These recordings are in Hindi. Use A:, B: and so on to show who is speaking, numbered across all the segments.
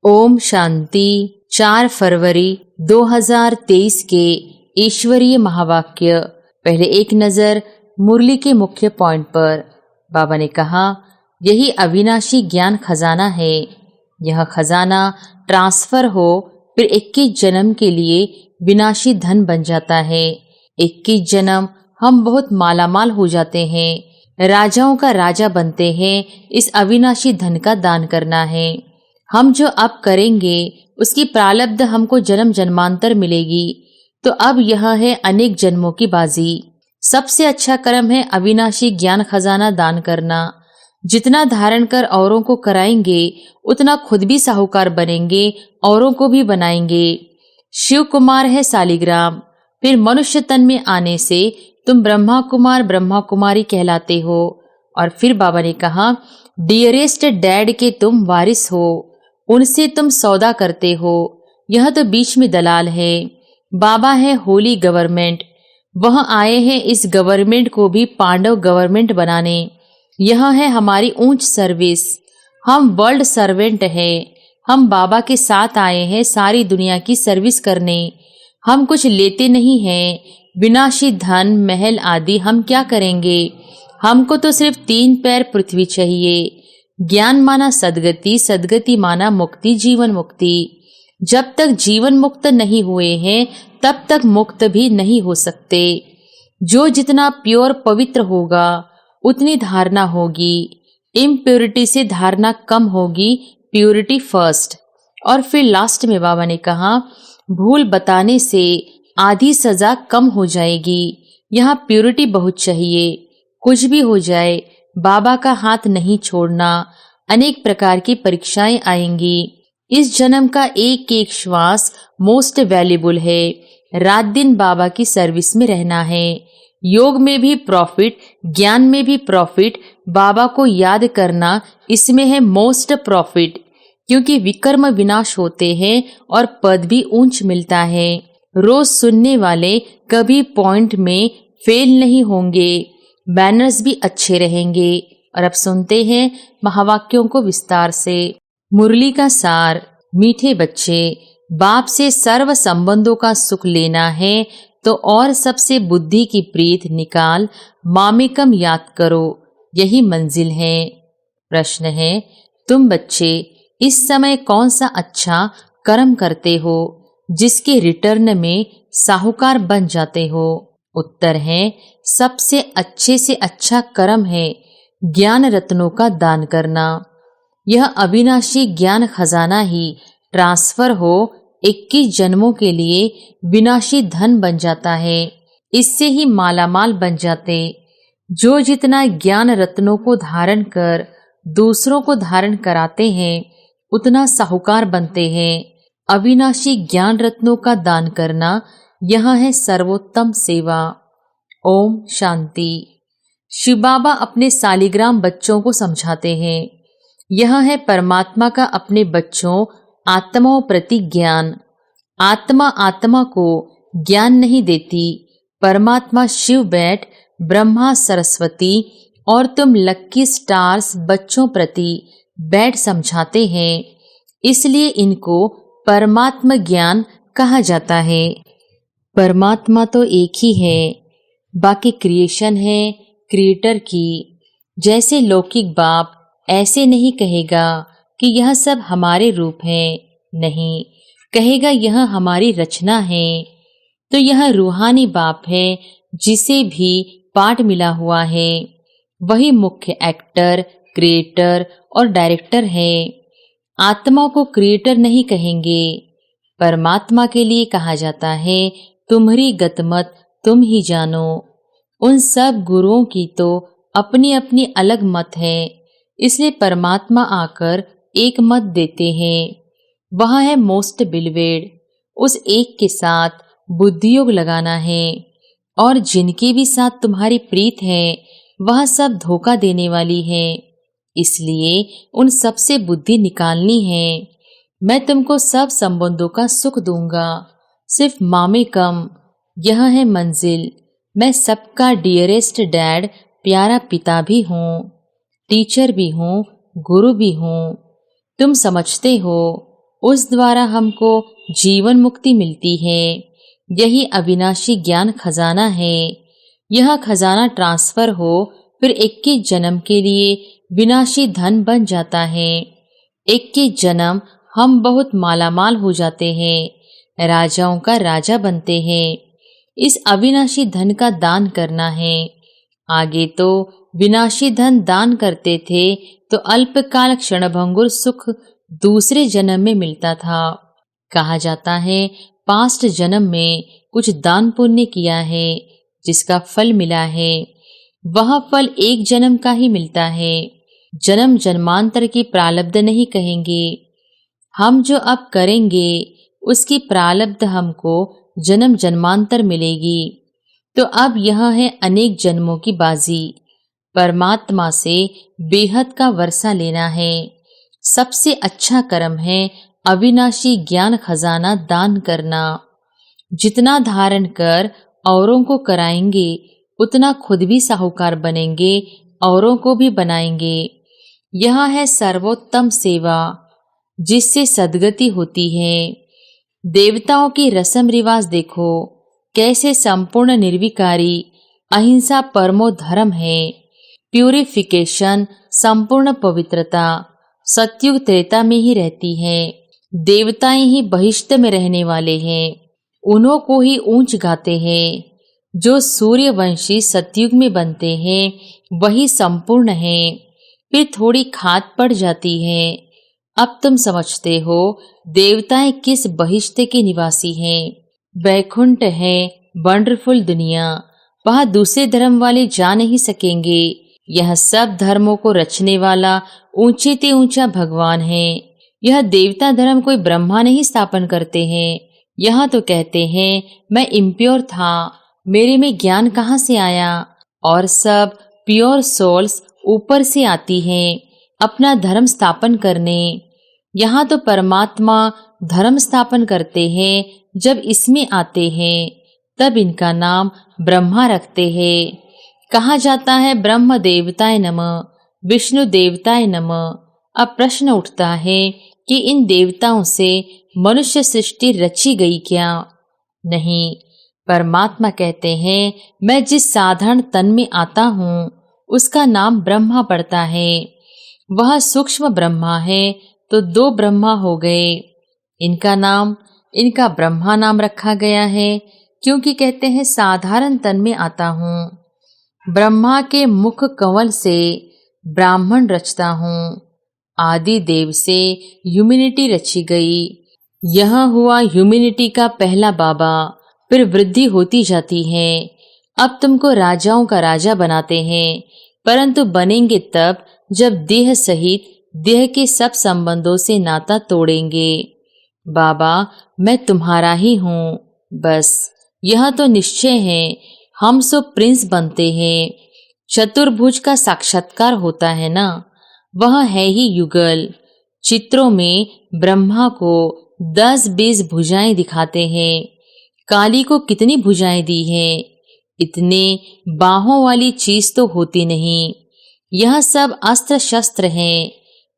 A: ओम शांति। 4 फरवरी 2023 के ईश्वरीय महावाक्य। पहले एक नजर मुरली के मुख्य पॉइंट पर। बाबा ने कहा, यही अविनाशी ज्ञान खजाना है। यह खजाना ट्रांसफर हो फिर 21 जन्म के लिए विनाशी धन बन जाता है। 21 जन्म हम बहुत मालामाल हो जाते हैं, राजाओं का राजा बनते हैं। इस अविनाशी धन का दान करना है। हम जो अब करेंगे उसकी प्रारब्ध हमको जन्म जन्मांतर मिलेगी। तो अब यह है अनेक जन्मों की बाजी। सबसे अच्छा कर्म है अविनाशी ज्ञान खजाना दान करना। जितना धारण कर औरों को कराएंगे उतना खुद भी साहूकार बनेंगे, औरों को भी बनाएंगे। शिव कुमार है सालिग्राम। फिर मनुष्य तन में आने से तुम ब्रह्मा कुमार ब्रह्मा कुमारी कहलाते हो। और फिर बाबा ने कहा, डियरेस्ट डैड के तुम वारिस हो, उनसे तुम सौदा करते हो। यह तो बीच में दलाल है। बाबा है होली गवर्नमेंट। वह आए हैं इस गवर्नमेंट को भी पांडव गवर्नमेंट बनाने। यह है हमारी ऊंच सर्विस। हम वर्ल्ड सर्वेंट हैं। हम बाबा के साथ आए हैं सारी दुनिया की सर्विस करने। हम कुछ लेते नहीं हैं। विनाशी धन महल आदि हम क्या करेंगे। हमको तो सिर्फ 3 पैर पृथ्वी चाहिए। ज्ञान माना सदगति, सदगति माना मुक्ति, जीवन मुक्ति। जब तक जीवन मुक्त नहीं हुए हैं तब तक मुक्त भी नहीं हो सकते। जो जितना प्योर पवित्र होगा उतनी धारणा होगी। इम्प्योरिटी से धारणा कम होगी, प्योरिटी फर्स्ट। और फिर लास्ट में बाबा ने कहा, भूल बताने से आधी सजा कम हो जाएगी। यहाँ प्योरिटी बहुत चाहिए। कुछ भी हो जाए बाबा का हाथ नहीं छोड़ना। अनेक प्रकार की परीक्षाएं आएंगी। इस जन्म का एक एक श्वास मोस्ट वैल्यूबल है। रात दिन बाबा की सर्विस में रहना है। योग में भी प्रॉफिट, ज्ञान में भी प्रॉफिट। बाबा को याद करना इसमें है मोस्ट प्रॉफिट, क्योंकि विकर्म विनाश होते हैं और पद भी ऊंच मिलता है। रोज सुनने वाले कभी पॉइंट में फेल नहीं होंगे। बैनर्स भी अच्छे रहेंगे। और अब सुनते हैं महावाक्यों को विस्तार से। मुरली का सार। मीठे बच्चे, बाप से सर्व संबंधों का सुख लेना है तो और सबसे बुद्धि की प्रीत निकाल मामेकम याद करो, यही मंजिल है। प्रश्न है, तुम बच्चे इस समय कौन सा अच्छा कर्म करते हो जिसके रिटर्न में साहूकार बन जाते हो। उत्तर है, सबसे अच्छे से अच्छा कर्म है ज्ञान रत्नों का दान करना। यह अविनाशी ज्ञान खजाना ही ट्रांसफर हो 21 जन्मों के लिए विनाशी धन बन जाता है। इससे ही मालामाल बन जाते। जो जितना ज्ञान रत्नों को धारण कर दूसरों को धारण कराते हैं उतना साहूकार बनते हैं। अविनाशी ज्ञान रत्नों का दान करना यह है सर्वोत्तम सेवा। ओम शांति। शिव बाबा अपने सालिग्राम बच्चों को समझाते हैं। यह है परमात्मा का अपने बच्चों आत्माओं प्रति ज्ञान। आत्मा आत्मा को ज्ञान नहीं देती। परमात्मा शिव बैठ, ब्रह्मा सरस्वती और तुम लक्की स्टार्स बच्चों प्रति बैठ समझाते हैं। इसलिए इनको परमात्मा ज्ञान कहा जाता है। परमात्मा तो एक ही है, बाकी क्रिएशन है क्रिएटर की। जैसे लौकिक बाप ऐसे नहीं कहेगा कि यह सब हमारे रूप हैं, नहीं, कहेगा यह हमारी रचना है। तो यह रूहानी बाप है जिसे भी पाठ मिला हुआ है। वही मुख्य एक्टर, क्रिएटर और डायरेक्टर है। आत्मा को क्रिएटर नहीं कहेंगे। परमात्मा के लिए कहा जाता है, तुम्हारी गतमत तुम ही जानो। उन सब गुरुओं की तो अपनी अपनी अलग मत है, इसलिए परमात्मा आकर एक मत देते हैं। वह है मोस्ट बिलवेड। उस एक के साथ बुद्धि योग लगाना है। और जिनके भी साथ तुम्हारी प्रीत है वह सब धोखा देने वाली है, इसलिए उन सब से बुद्धि निकालनी है। मैं तुमको सब संबंधों का सुख दूंगा, सिर्फ मामे कम। यह है मंजिल। मैं सबका डियरेस्ट डैड, प्यारा पिता भी हूँ, टीचर भी हूँ, गुरु भी हूँ। तुम समझते हो उस द्वारा हमको जीवन मुक्ति मिलती है। यही अविनाशी ज्ञान खजाना है। यह खजाना ट्रांसफर हो फिर 21 जन्म के लिए विनाशी धन बन जाता है। 21 जन्म हम बहुत मालामाल हो जाते हैं, राजाओं का राजा बनते हैं। इस अविनाशी धन का दान करना है। आगे तो विनाशी धन दान करते थे तो अल्पकाल क्षणभंगुर सुख दूसरे जन्म में मिलता था। कहा जाता है पास्ट जन्म में कुछ दान पुण्य किया है जिसका फल मिला है, वह फल एक जन्म का ही मिलता है। जन्म जन्मांतर की प्रारब्ध नहीं कहेंगे। हम जो अब करेंगे उसकी प्रारब्ध हमको जन्म जन्मांतर मिलेगी। तो अब यह है अनेक जन्मों की बाजी। परमात्मा से बेहद का वर्षा लेना है। सबसे अच्छा कर्म है अविनाशी ज्ञान खजाना दान करना। जितना धारण कर औरों को कराएंगे उतना खुद भी साहूकार बनेंगे, औरों को भी बनाएंगे। यह है सर्वोत्तम सेवा जिससे सद्गति होती है। देवताओं की रस्म रिवाज देखो, कैसे संपूर्ण निर्विकारी अहिंसा परमो धर्म है। प्यूरिफिकेशन संपूर्ण पवित्रता सतयुग त्रेता में ही रहती है। देवताएं ही बहिष्ठ में रहने वाले हैं, उन्हों को ही ऊंच गाते हैं। जो सूर्यवंशी सतयुग में बनते हैं वही संपूर्ण है। फिर थोड़ी खाद पड़ जाती है। अब तुम समझते हो देवताएं किस बहिष्ठ के निवासी हैं। वैकुंठ है वंडरफुल दुनिया, वहां दूसरे धर्म वाले जा नहीं सकेंगे। यह सब धर्मों को रचने वाला ऊंचे ते ऊंचा भगवान है। यह देवता धर्म कोई ब्रह्मा नहीं स्थापन करते हैं। यहाँ तो कहते हैं मैं इम्प्योर था, मेरे में ज्ञान कहाँ से आया। और सब प्योर सोल्स ऊपर से आती हैं अपना धर्म स्थापन करने। यहाँ तो परमात्मा धर्म स्थापन करते हैं। जब इसमें आते हैं तब इनका नाम ब्रह्मा रखते हैं। कहा जाता है ब्रह्म देवताय नमः, विष्णु देवताय नमः। अब प्रश्न उठता है कि इन देवताओं से मनुष्य सृष्टि रची गई क्या? नहीं, परमात्मा कहते हैं मैं जिस साधारण तन में आता हूँ उसका नाम ब्रह्मा पड़ता है। वह सूक्ष्म ब्रह्मा है तो 2 ब्रह्मा हो गए। इनका ब्रह्मा नाम रखा गया है क्योंकि कहते हैं साधारण तन में आता हूँ। ब्रह्मा के मुख कमल से ब्राह्मण रचता हूँ। आदि देव से ह्यूमैनिटी रची गई। यह हुआ ह्यूमैनिटी का पहला बाबा। फिर वृद्धि होती जाती है। अब तुमको राजाओं का राजा बनाते हैं, परंतु बनेंगे तब जब देह सहित देह के सब संबंधों से नाता तोड़ेंगे। बाबा मैं तुम्हारा ही हूँ, बस यह तो निश्चय है। हम सो प्रिंस बनते हैं। चतुर्भुज का साक्षात्कार होता है ना, वह है ही युगल। चित्रों में ब्रह्मा को 10-20 भुजाएं दिखाते हैं। काली को कितनी भुजाएं दी हैं? इतने बाहों वाली चीज तो होती नहीं। यह सब अस्त्र शस्त्र हैं।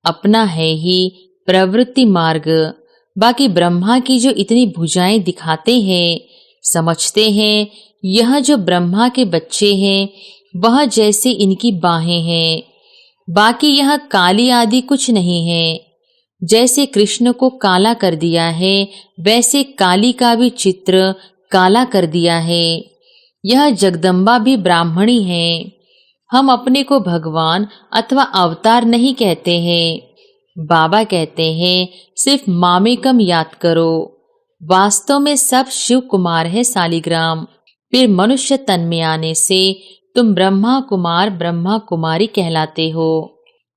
A: अपना है ही प्रवृत्ति मार्ग। बाकी ब्रह्मा की जो इतनी भुजाएं दिखाते हैं, समझते हैं यह जो ब्रह्मा के बच्चे हैं वह जैसे इनकी बाहें हैं। बाकी यह काली आदि कुछ नहीं है। जैसे कृष्ण को काला कर दिया है वैसे काली का भी चित्र काला कर दिया है। यह जगदम्बा भी ब्राह्मणी है। हम अपने को भगवान अथवा अवतार नहीं कहते हैं। बाबा कहते हैं सिर्फ मामेकम याद करो। वास्तव में सब शिव कुमार है सालिग्राम। फिर मनुष्य तन में आने से तुम ब्रह्मा कुमार ब्रह्मा कुमारी कहलाते हो।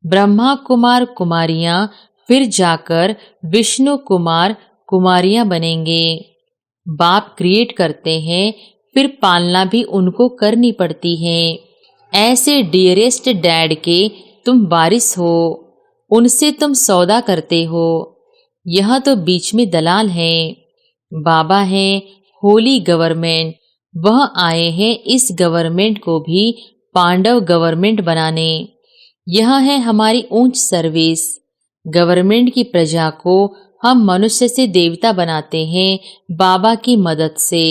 A: ब्रह्मा कुमार कुमारियां फिर जाकर विष्णु कुमार कुमारियां बनेंगे। बाप क्रिएट करते हैं, फिर पालना भी उनको करनी पड़ती है। ऐसे डियरेस्ट डैड के तुम वारिस हो, उनसे तुम सौदा करते हो। यह तो बीच में दलाल है। बाबा है होली गवर्नमेंट। वह आए हैं इस गवर्नमेंट को भी पांडव गवर्नमेंट बनाने। यह है हमारी ऊंच सर्विस। गवर्नमेंट की प्रजा को हम मनुष्य से देवता बनाते हैं बाबा की मदद से।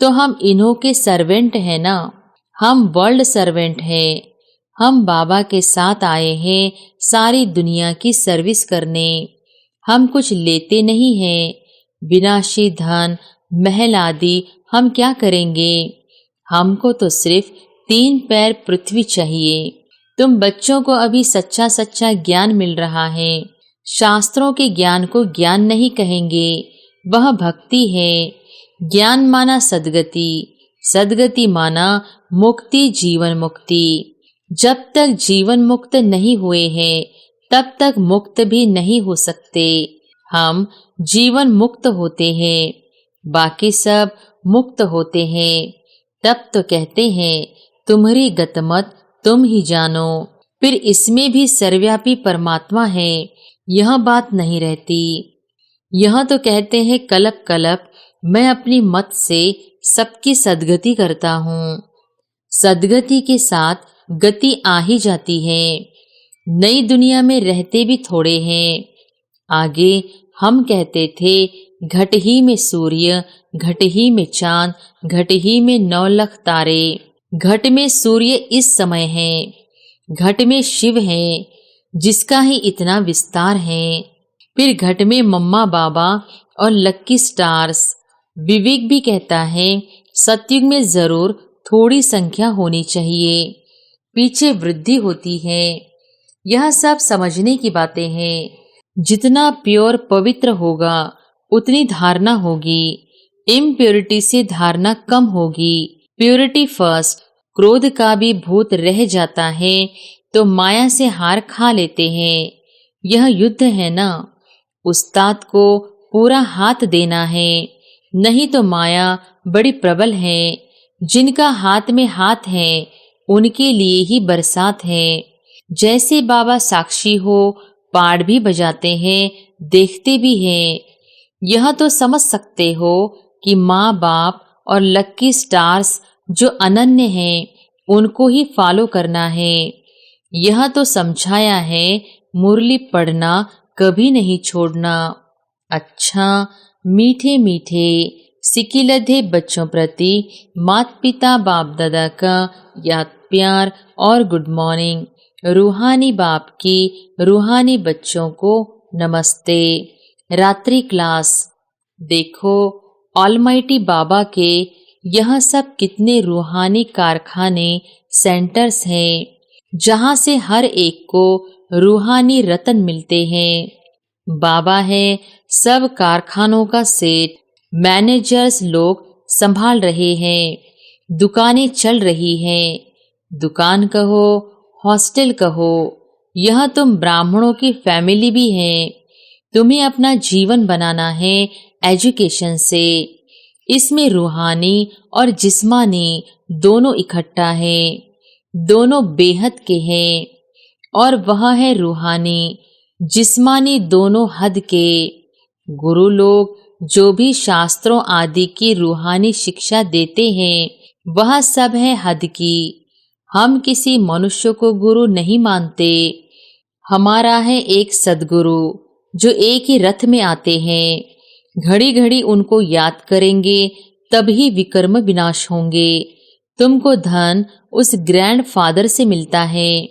A: तो हम इन्हों के सर्वेंट हैं ना, हम वर्ल्ड सर्वेंट हैं। हम बाबा के साथ आए हैं सारी दुनिया की सर्विस करने। हम कुछ लेते नहीं हैं। विनाशी धन महल आदि हम क्या करेंगे? हमको तो सिर्फ 3 पैर पृथ्वी चाहिए। तुम बच्चों को अभी सच्चा सच्चा ज्ञान मिल रहा है। शास्त्रों के ज्ञान को ज्ञान नहीं कहेंगे, वह भक्ति है। ज्ञान माना सद्गति, सद्गति माना मुक्ति, जीवन मुक्ति। जब तक जीवन मुक्त नहीं हुए हैं तब तक मुक्त भी नहीं हो सकते। हम जीवन मुक्त होते हैं, बाकी सब मुक्त होते हैं। तब तो कहते हैं तुम्हारी गतमत तुम ही जानो। फिर इसमें भी सर्वव्यापी परमात्मा है, यह बात नहीं रहती। यह तो कहते हैं कल्प कल्प मैं अपनी मत से सबकी सद्गति करता हूँ। सद्गति के साथ गति आ ही जाती है। नई दुनिया में रहते भी थोड़े हैं। आगे हम कहते थे घट ही में सूर्य, घट ही में चांद, घट ही में 9 लाख तारे। घट में सूर्य इस समय है, घट में शिव है जिसका ही इतना विस्तार है। फिर घट में मम्मा बाबा और लक्की स्टार्स। विवेक भी कहता है सतयुग में जरूर थोड़ी संख्या होनी चाहिए, पीछे वृद्धि होती है। यह सब समझने की बातें हैं। जितना प्योर पवित्र होगा उतनी धारणा होगी। इम्प्योरिटी से धारणा कम होगी। Purity first. क्रोध का भी भूत रह जाता है तो माया से हार खा लेते हैं। यह युद्ध है ना, उस्ताद को पूरा हाथ देना है, नहीं तो माया बड़ी प्रबल है। जिनका हाथ में हाथ है उनके लिए ही बरसात है। जैसे बाबा साक्षी हो, पाठ भी बजाते हैं, देखते भी हैं। यह तो समझ सकते हो कि माँ बाप और लक्की स्टार्स जो अनन्य हैं उनको ही फॉलो करना है। यह तो समझाया है मुरली पढ़ना कभी नहीं छोड़ना। अच्छा, मीठे मीठे सिकिलधे बच्चों प्रति माता पिता बाप दादा का याद प्यार और गुड मॉर्निंग। रूहानी बाप की रूहानी बच्चों को नमस्ते। रात्रि क्लास। देखो ऑलमाइटी बाबा के यह सब कितने रूहानी कारखाने सेंटर्स हैं जहाँ से हर एक को रूहानी रतन मिलते हैं। बाबा है सब कारखानों का सेठ। मैनेजर्स लोग संभाल रहे हैं, दुकानें चल रही हैं। दुकान कहो, हॉस्टल कहो, यह तुम ब्राह्मणों की फैमिली भी है। तुम्हें अपना जीवन बनाना है एजुकेशन से। इसमें रूहानी और जिस्मानी दोनों इकट्ठा है, दोनों बेहद के हैं। और वह है रूहानी जिस्मानी दोनों हद के। गुरु लोग जो भी शास्त्रों आदि की रूहानी शिक्षा देते हैं वह सब है हद की। हम किसी मनुष्य को गुरु नहीं मानते। हमारा है एक सद्गुरु जो एक ही रथ में आते हैं। घड़ी घड़ी उनको याद करेंगे तभी विकर्म विनाश होंगे। तुमको धन उस ग्रैंड फादर से मिलता है,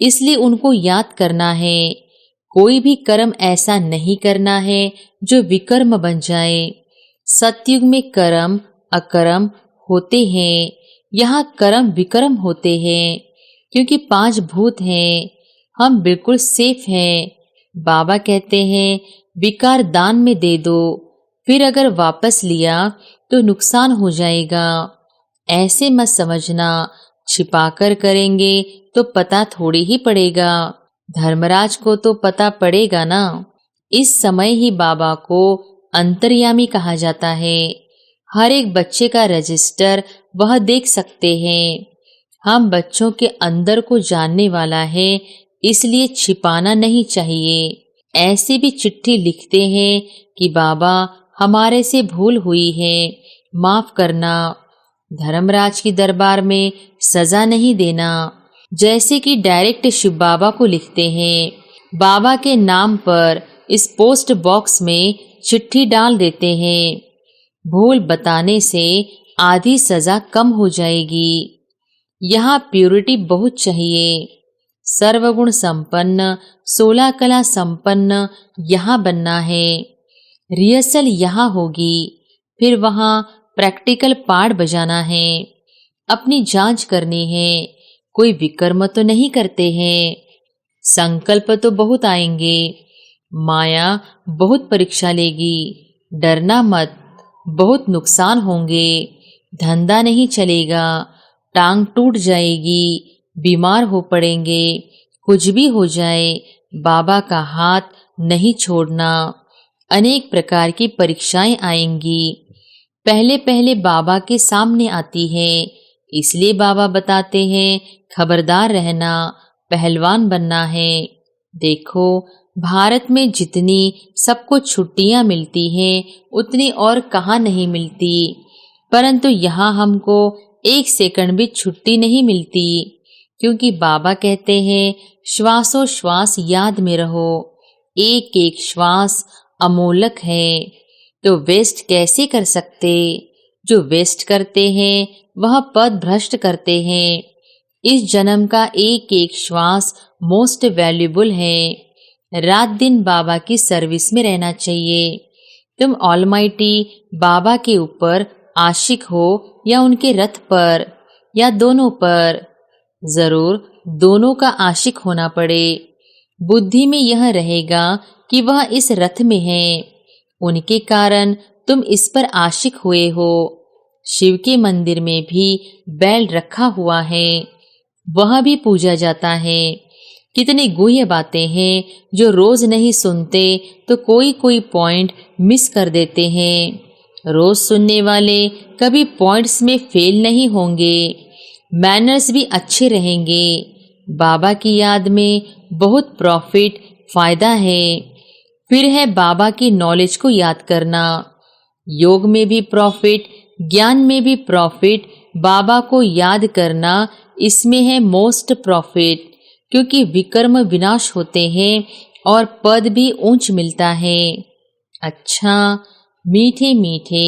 A: इसलिए उनको याद करना है। कोई भी कर्म ऐसा नहीं करना है जो विकर्म बन जाए। सतयुग में कर्म अकर्म होते हैं, यहाँ कर्म विकर्म होते हैं क्योंकि 5 भूत हैं। हम बिल्कुल सेफ हैं। बाबा कहते हैं विकार दान में दे दो, फिर अगर वापस लिया तो नुकसान हो जाएगा। ऐसे मत समझना, छिपाकर करेंगे तो पता थोड़ी ही पड़ेगा। धर्मराज को तो पता पड़ेगा ना। इस समय ही बाबा को अंतर्यामी कहा जाता है। हर एक बच्चे का रजिस्टर वह देख सकते हैं। हम बच्चों के अंदर को जानने वाला है, इसलिए छिपाना नहीं चाहिए। ऐसे भी चिट्ठी लिखते हैं कि बाबा हमारे से भूल हुई है, माफ करना। धर्मराज की दरबार में सजा नहीं देना। जैसे कि डायरेक्ट शिव बाबा को लिखते हैं। बाबा के नाम पर इस पोस्ट बॉक्स में चिट्ठी डाल देते हैं। भूल बताने से आधी सजा कम हो जाएगी। यहाँ प्यूरिटी बहुत चाहिए। सर्वगुण संपन्न, 16 कला संपन्न यहाँ बनना है। रिहर्सल यहाँ होगी, फिर वहाँ प्रैक्टिकल पार्ट बजाना है। अपनी जांच करनी है, कोई विकर्म तो नहीं करते हैं। संकल्प तो बहुत आएंगे। माया बहुत परीक्षा लेगी, डरना मत, बहुत नुकसान होंगे। धंधा नहीं चलेगा, टांग टूट जाएगी, बीमार हो पड़ेंगे। कुछ भी हो जाए, बाबा का हाथ नहीं छोड़ना। अनेक प्रकार की परीक्षाएं आएंगी। पहले पहले बाबा के सामने आती है, इसलिए बाबा बताते हैं खबरदार रहना, पहलवान बनना है। देखो, भारत में जितनी सबको छुट्टियां मिलती हैं उतनी और कहाँ नहीं मिलती, परंतु यहाँ हमको 1 सेकंड भी छुट्टी नहीं मिलती, क्योंकि बाबा कहते हैं श्वासोश्वास याद में रहो, एक एक श्वास अमोलक है। तो वेस्ट कैसे कर सकते? जो वेस्ट करते हैं वह पद भ्रष्ट करते हैं। इस जन्म का एक एक श्वास मोस्ट वैल्यूबल है। रात दिन बाबा की सर्विस में रहना चाहिए। तुम ऑलमाइटी बाबा के ऊपर आशिक हो या उनके रथ पर या दोनों पर, जरूर दोनों का आशिक होना पड़े। बुद्धि में यह रहेगा कि वह इस रथ में है, उनके कारण तुम इस पर आशिक हुए हो। शिव के मंदिर में भी बैल रखा हुआ है, वह भी पूजा जाता है। कितनी गुह्य बातें हैं जो रोज नहीं सुनते तो कोई कोई पॉइंट मिस कर देते हैं। रोज सुनने वाले कभी पॉइंट्स में फेल नहीं होंगे, मैनर्स भी अच्छे रहेंगे। बाबा की याद में बहुत प्रॉफिट फायदा है। फिर है बाबा की नॉलेज को याद करना। योग में भी प्रॉफिट, ज्ञान में भी प्रॉफिट। बाबा को याद करना, इसमें है मोस्ट प्रॉफिट, क्योंकि विकर्म विनाश होते हैं और पद भी ऊंच मिलता है। अच्छा, मीठे मीठे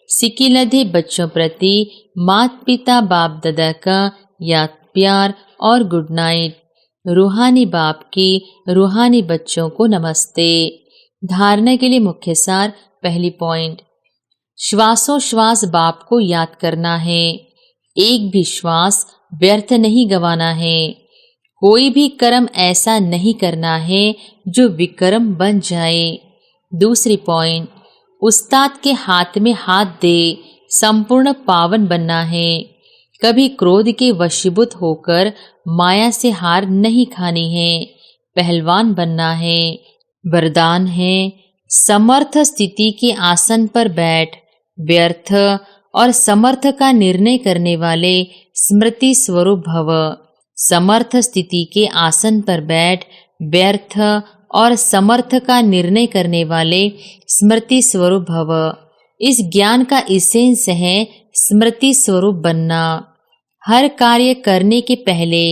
A: सिकिलधे बच्चों प्रति माता पिता बाप दादा का याद प्यार और गुड नाइट। रूहानी बाप की रूहानी बच्चों को नमस्ते। धारणा के लिए मुख्य सार। पहली पॉइंट, श्वासोश्वास बाप को याद करना है। एक भी श्वास व्यर्थ नहीं गंवाना है। कोई भी कर्म ऐसा नहीं करना है जो विकर्म बन जाए। दूसरी पॉइंट, उस्ताद के हाथ में हाथ दे संपूर्ण पावन बनना है। कभी क्रोध के वशीभूत होकर माया से हार नहीं खानी है, पहलवान बनना है। वरदान है, समर्थ स्थिति के आसन पर बैठ, व्यर्थ और समर्थ का निर्णय करने वाले स्मृति स्वरूप भव। समर्थ स्थिति के आसन पर बैठ, व्यर्थ और समर्थ का निर्णय करने वाले स्मृति स्वरूप भव। इस ज्ञान का इसेंस है स्मृति स्वरूप बनना। हर कार्य करने के पहले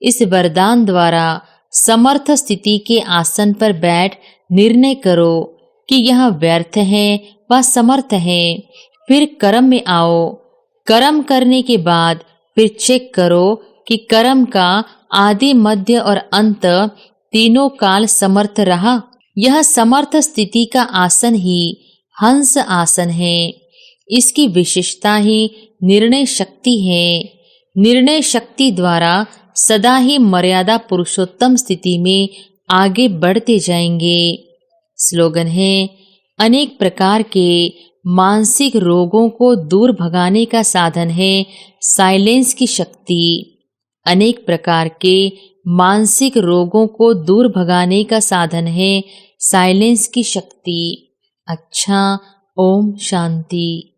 A: इस वरदान द्वारा समर्थ स्थिति के आसन पर बैठ निर्णय करो कि यह व्यर्थ है व समर्थ है। फिर कर्म में आओ। कर्म करने के बाद फिर चेक करो कि कर्म का आदि मध्य और अंत तीनों काल समर्थ रहा। यह समर्थ स्थिति का आसन ही हंस आसन है। इसकी विशेषता ही निर्णय शक्ति है। निर्णय शक्ति द्वारा सदा ही मर्यादा पुरुषोत्तम स्थिति में आगे बढ़ते जाएंगे। स्लोगन है, अनेक प्रकार के मानसिक रोगों को दूर भगाने का साधन है साइलेंस की शक्ति। अनेक प्रकार के मानसिक रोगों को दूर भगाने का साधन है साइलेंस की शक्ति। अच्छा, ओम शांति।